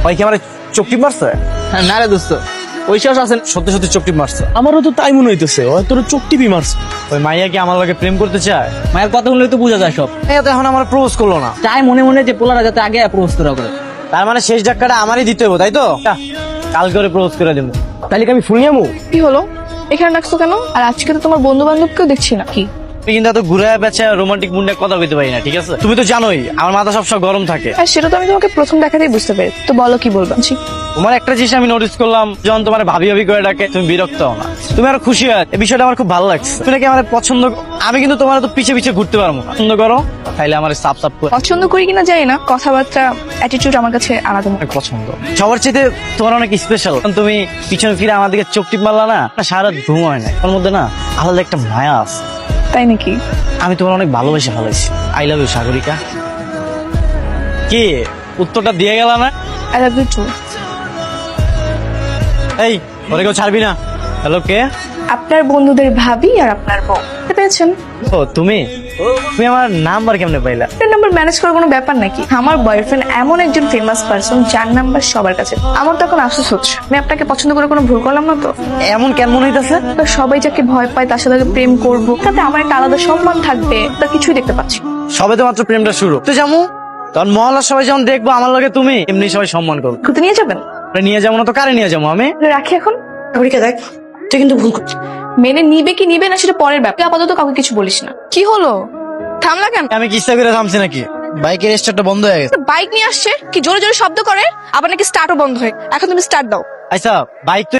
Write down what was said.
ভাই কি আমার চোখটি মারছে? না রে দোস্ত, ওই সাহস আছেন? সত্যি সত্যি চোখটি মারছে। আমারও তো তাই মনে হইতেছে, হয়তো চোখ টিপি মারছে। ওই মাইয়া কি আমার লগে প্রেম করতে চায়? মায়ের কথা শুনলে তো বোঝা যায় সব। মাইয়া তো এখন আমার প্রপোজ করলো না। চাই মনে মনে যে পোলারা যাতে আগে অ্যাপ্রোচ করা করে। তার মানে শেষ ধাক্কাটা আমারই দিতে হবে, তাই তো? কাল করে প্রপোজ করে দেবো। তাহলে কি আমি ফুল নিয়ামু? কি হলো, এখানে ডাকছো কেন? আর আজকে তো তোমার বন্ধু বান্ধবকেও দেখছি না। কি তুমি কিন্তু এত ঘুরে বেচা রোমান্টিক মুডে কথা কইতে পারি না, ঠিক আছে? তুমি তো জানোই আমার মাথা সবসময় গরম থাকে। আর সেটা তো আমি তোমাকে প্রথম দেখাতেই বুঝতে পেরে। তো বলো কি বলবা? তোমার একটা জিনিস আমি নোটিস করলাম, যখন তোমার ভাবি ভাবি করে ডাকে তুমি বিরক্ত হও না, তুমি আরো খুশি হয়। এই বিষয়টা আমার খুব ভালো লাগছে। তুমি নাকি আমার পছন্দ। আমি কিন্তু তোমার তো পিছে পিছে ঘুরতে পারবো না। পছন্দ করো তাইলে আমার সাপ সাপ করে পছন্দ করি কিনা জানি না, কথাবার্তা অ্যাটিটিউড আমার কাছে আলাদা মনে হয়। পছন্দ। সবার চাইতে তোমার অনেক স্পেশাল। তুমি পিছনে ফিরে আমার দিকে চোখ টিপ মারলা না, সারা রাত ঘুম হয় না। ওর মধ্যে না আলাদা একটা মায়া আছে। তাই নাকি? আমি তোমার অনেক ভালোবেসে ফেলাইছি। I love you Sagarika. কি উত্তরটা দিয়ে গেল না? I love you too. এই ওরে কেউ ছাড়বি না। হ্যালো, কে? আপনার বন্ধুদের ভাবি আর আপনার বউ। বুঝতে পেরেছেন? ও তুমি তুমি আমার নাম্বার কেমনে পাইলা? আপনার নাম্বার ম্যানেজ করার কোনো ব্যাপার নাকি? আমার বয়ফ্রেন্ড এমন একজন ফেমাস পারসন যার নাম্বার সবার কাছে। আমার তো এখন আফসোস হচ্ছে, আমি আপনাকে পছন্দ করে কোনো ভুল করলাম না তো? এমন কেমন হইতাছে? তো সবাই যাকে ভয় পায় তার সাথে প্রেম করবো, তাতে আমার একটা আলাদা সম্মান থাকবে, তা কিছুই দেখতে পাচ্ছি না। সবে তো মাত্র প্রেমটা শুরু। তো যাবো তখন মহল্লার সবাই যখন দেখবো আমার লগে তুমি, এমনি সবাই সম্মান করবো। ঘুরতে নিয়ে যাবেন? নিয়ে যাবো না তো কারে নিয়ে যাবো আমি? রাখি এখন। সাগরিকা দেখ, তুই কিন্তু ভুল করছিস। মেনে নিবে কি নিবে না সেটা পরের ব্যাপার, আপাতত কাউকে কিছু বলিস না। কি হলো, থামলা কেন? আমি কিস্তা করে থামছি নাকি? বাইকের স্টার্টটা বন্ধ হয়ে গেছে। বাইক নিয়ে আসছে, কি জোরে জোরে শব্দ করে, আবার নাকি স্টার্টও বন্ধ হয়। এখন তুমি স্টার্ট দাও। আচ্ছা বাইক তো